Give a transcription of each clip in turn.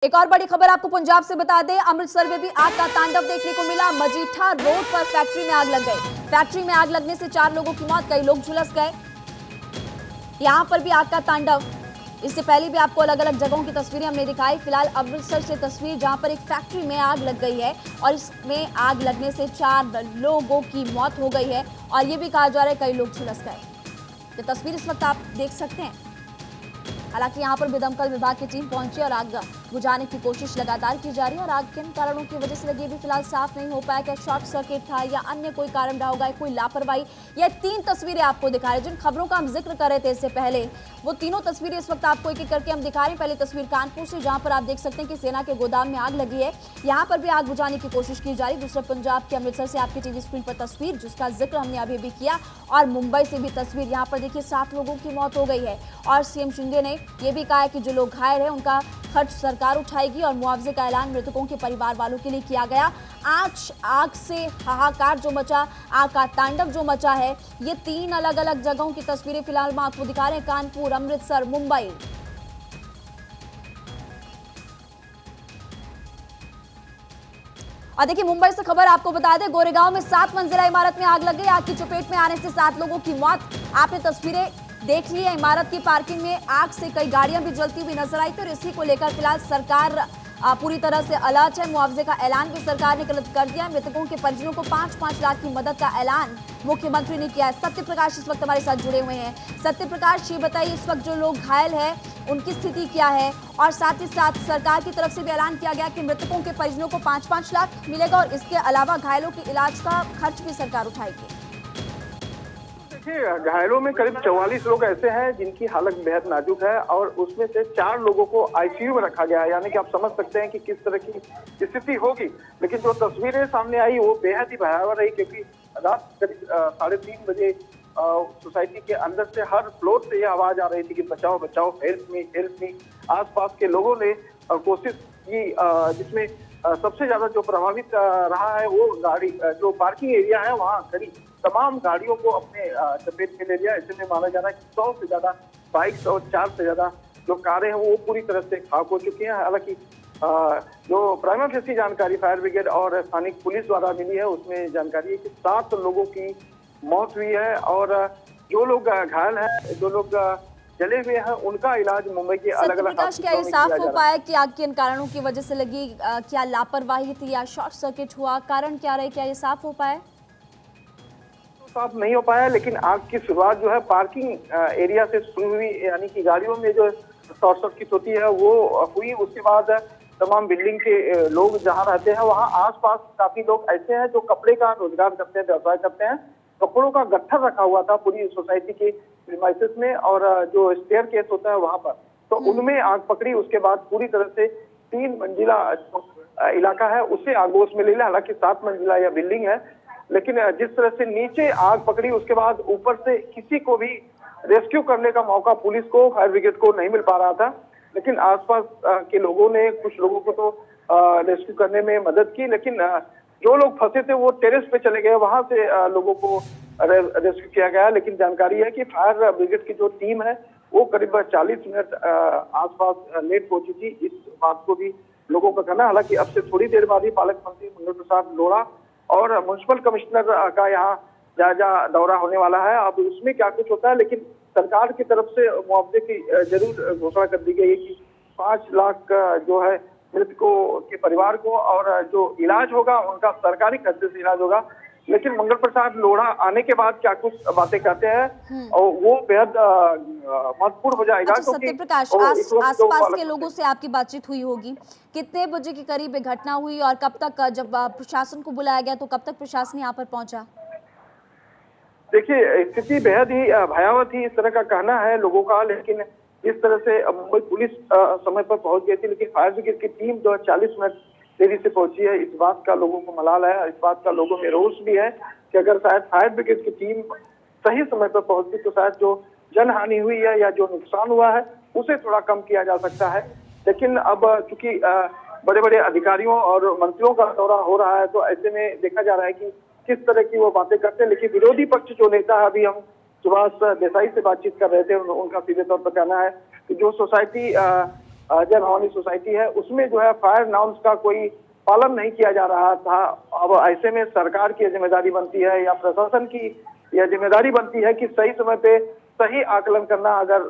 एक और बड़ी खबर आपको पंजाब से बता दें, अमृतसर में भी आग का तांडव देखने को मिला। मजीठा रोड पर फैक्ट्री में आग लग गई। फैक्ट्री में आग लगने से 4 लोगों की मौत, कई लोग झुलस गए। यहां पर भी आग का तांडव। इससे पहले भी आपको अलग अलग जगहों की तस्वीरें हमने दिखाई। फिलहाल अमृतसर से तस्वीर, जहां पर एक फैक्ट्री में आग लग गई है और इसमें आग लगने से 4 लोगों की मौत हो गई है और ये भी कहा जा रहा है कई लोग झुलस गए। ये तस्वीर इस वक्त आप देख सकते हैं। हालांकि यहां पर भी दमकल विभाग की टीम पहुंची और आग बुझाने की कोशिश लगातार की जा रही है और आग किन कारणों की वजह से लगी भी फिलहाल साफ नहीं हो पाया। क्या शॉर्ट सर्किट था या अन्य कोई कारण रहा होगा, कोई लापरवाही। यह 3 तस्वीरें आपको दिखा रहे, जिन खबरों का हम जिक्र कर रहे थे इससे पहले, वो तीनों तस्वीरें इस वक्त आपको एक एक करके हम दिखा रहे हैं। पहली तस्वीर कानपुर से, जहां पर आप देख सकते हैं कि सेना के गोदाम में आग लगी है। यहां पर भी आग बुझाने की कोशिश की जा रही है। दूसरे पंजाब के अमृतसर से आपकी टीवी स्क्रीन पर तस्वीर, जिसका जिक्र हमने अभी भी किया, और मुंबई से भी तस्वीर। यहाँ पर देखिए 7 लोगों की मौत हो गई है और सीएम शिंदे ने यह भी कहा है कि जो लोग घायल हैं उनका खर्च सरकार उठाएगी और मुआवजे का ऐलान मृतकों के परिवार वालों के लिए किया गया। आज आग से हाहाकार जो मचा, आग का तांडव जो मचा है, ये 3 अलग अलग जगहों की तस्वीरें फिलहाल हम आपको दिखा रहे हैं। कानपुर, अमृतसर, मुंबई। और देखिए मुंबई से खबर आपको बता दें, गोरेगांव में 7 मंजिला इमारत में आग लग गई। आग की चपेट में आने से 7 लोगों की मौत। आपने तस्वीरें देख ली है। इमारत की पार्किंग में आग से कई गाड़ियां भी जलती हुई नजर आई थी और इसी को लेकर फिलहाल सरकार पूरी तरह से अलर्ट है। मुआवजे का ऐलान भी सरकार ने कर दिया है। मृतकों के परिजनों को 5-5 लाख की मदद का ऐलान मुख्यमंत्री ने किया है। सत्य प्रकाश इस वक्त हमारे साथ जुड़े हुए हैं। सत्य प्रकाश, ये बताइए इस वक्त जो लोग घायल हैं उनकी स्थिति क्या है, और साथ ही साथ सरकार की तरफ से भी ऐलान किया गया कि मृतकों के परिजनों को 5-5 लाख मिलेगा और इसके अलावा घायलों के इलाज का खर्च भी सरकार उठाएगी। देखिए, घायलों में करीब 44 लोग ऐसे हैं जिनकी हालत बेहद नाजुक है और उसमें से 4 लोगों को आईसीयू में रखा गया है। यानी कि आप समझ सकते हैं कि किस तरह की स्थिति होगी। लेकिन जो तस्वीरें सामने आई वो बेहद ही भयावह रही, क्योंकि रात करीब 3:30 बजे सोसाइटी के अंदर से हर फ्लोर से ये आवाज आ रही थी कि बचाओ बचाओ, हेल्प मी हेल्प मी। आसपास के लोगों ने कोशिश की, जिसमें सबसे ज्यादा जो प्रभावित रहा है वो गाड़ी, जो पार्किंग एरिया है वहाँ खड़ी तमाम गाड़ियों को अपने चपेट में ले लिया। ऐसे में माना जा रहा है कि 100 से ज्यादा बाइक्स और 4 से ज्यादा जो कारें हैं वो पूरी तरह से खाक हो चुकी हैं। हालांकि जो प्राइमा फेसी जानकारी फायर ब्रिगेड और स्थानिक पुलिस द्वारा मिली है उसमें जानकारी है कि 7 लोगों की मौत हुई है और जो लोग घायल हैं, जो लोग जले हुए हैं, उनका इलाज मुंबई के अलग अलग प्रकाश, क्या ये साफ हो पाया कि आग किन कारणों की वजह से लगी? क्या लापरवाही थी या शॉर्ट सर्किट हुआ? कारण क्या रहे, क्या ये साफ हो पाया? साफ नहीं हो पाया, लेकिन आग की शुरुआत जो है पार्किंग एरिया से शुरू हुई। यानी कि गाड़ियों में जो शॉर्ट सर्किट होती है वो हुई। उसके बाद तमाम बिल्डिंग के लोग जहां रहते हैं वहां आसपास काफी लोग ऐसे हैं जो कपड़े का रोजगार करते हैं, व्यवसाय करते हैं। कपड़ों का गट्ठर रखा हुआ था पूरी सोसाइटी के प्रीमाइसेस में और जो स्टेयर केस होता है वहां पर, तो उनमें आग पकड़ी। उसके बाद पूरी तरह से 3 मंजिला इलाका है उसे आगोश में ले लिया। हालांकि 7 मंजिला यह बिल्डिंग है, लेकिन जिस तरह से नीचे आग पकड़ी उसके बाद ऊपर से किसी को भी रेस्क्यू करने का मौका पुलिस को, फायर ब्रिगेड को नहीं मिल पा रहा था। लेकिन आसपास के लोगों ने, कुछ लोगों को तो रेस्क्यू करने में मदद की, लेकिन जो लोग फंसे थे वो टेरेस पे चले गए, वहां से लोगों को रेस्क्यू किया गया। लेकिन जानकारी है कि फायर ब्रिगेड की जो टीम है वो करीब 40 मिनट आसपास लेट पहुंची थी। इस बात को भी लोगों का कहना। हालांकि अब से थोड़ी देर बाद ही पालक मंत्री मंगल प्रसाद लोढ़ा और म्युनिसिपल कमिश्नर का यहाँ जायजा दौरा होने वाला है। अब उसमें क्या कुछ होता है, लेकिन सरकार की तरफ से मुआवजे की जरूर घोषणा कर दी गई है कि 5 लाख जो है मृतकों के परिवार को, और जो इलाज होगा उनका सरकारी खर्चे से इलाज होगा। लेकिन मंगल प्रसाद लोढ़ा आने के बाद क्या कुछ बातें कहते हैं और वो बेहद महत्वपूर्ण हो जाएगा। अच्छा, सत्य प्रकाश, आसपास के लोगों से आपकी बातचीत हुई होगी, कितने बजे के करीब ये घटना हुई और कब तक, जब प्रशासन को बुलाया गया तो कब तक प्रशासन यहाँ पर पहुंचा? देखिए, स्थिति बेहद ही भयावह थी, इस तरह का कहना है लोगों का। लेकिन इस तरह से मुंबई पुलिस समय पर पहुंच गई थी, लेकिन फायर ब्रिगेड की टीम जो 40 मिनट देरी से पहुंची है, इस बात का लोगों को मलाल है। इस बात का लोगों में रोष भी है कि अगर शायद फायर ब्रिगेड की टीम सही समय पर पहुंचती तो शायद जो जनहानि हुई है या जो नुकसान हुआ है उसे थोड़ा कम किया जा सकता है। लेकिन अब चूंकि बड़े बड़े अधिकारियों और मंत्रियों का दौरा हो रहा है, तो ऐसे में देखा जा रहा है कि किस तरह की वो बातें करते हैं। लेकिन विरोधी पक्ष जो नेता है, अभी हम सुभाष देसाई से बातचीत कर रहे थे, उनका सीधे तौर पर कहना है कि जो सोसाइटी जय भवानी सोसाइटी है, उसमें जो है फायर नॉर्म्स का कोई पालन नहीं किया जा रहा था। अब ऐसे में सरकार की जिम्मेदारी बनती है या प्रशासन की यह जिम्मेदारी बनती है कि सही समय पे सही आकलन करना। अगर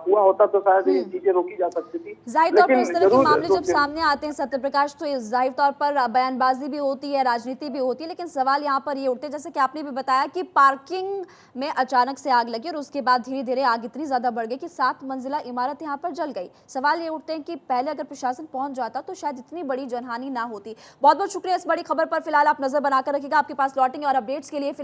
हुआ होता तो शायद ये चीजें रोकी जा सकती थी। जाहिर तौर पर इस तरह के जरूर मामले जब सामने आते हैं सत्य प्रकाश, तो जाहिर तौर पर बयानबाजी भी होती है, राजनीति भी होती है, लेकिन सवाल यहाँ पर ये उठते हैं, जैसे कि आपने भी बताया कि पार्किंग में अचानक से आग लगी और उसके बाद धीरे धीरे आग इतनी ज्यादा बढ़ गई कि 7 मंजिला इमारत यहाँ पर जल गई। सवाल ये उठते हैं कि पहले अगर प्रशासन पहुंच जाता तो शायद इतनी बड़ी जनहानि ना होती। बहुत बहुत शुक्रिया इस बड़ी खबर पर। फिलहाल आप नजर बनाकर रखिएगा, आपके पास लौटेंगे और अपडेट्स के लिए।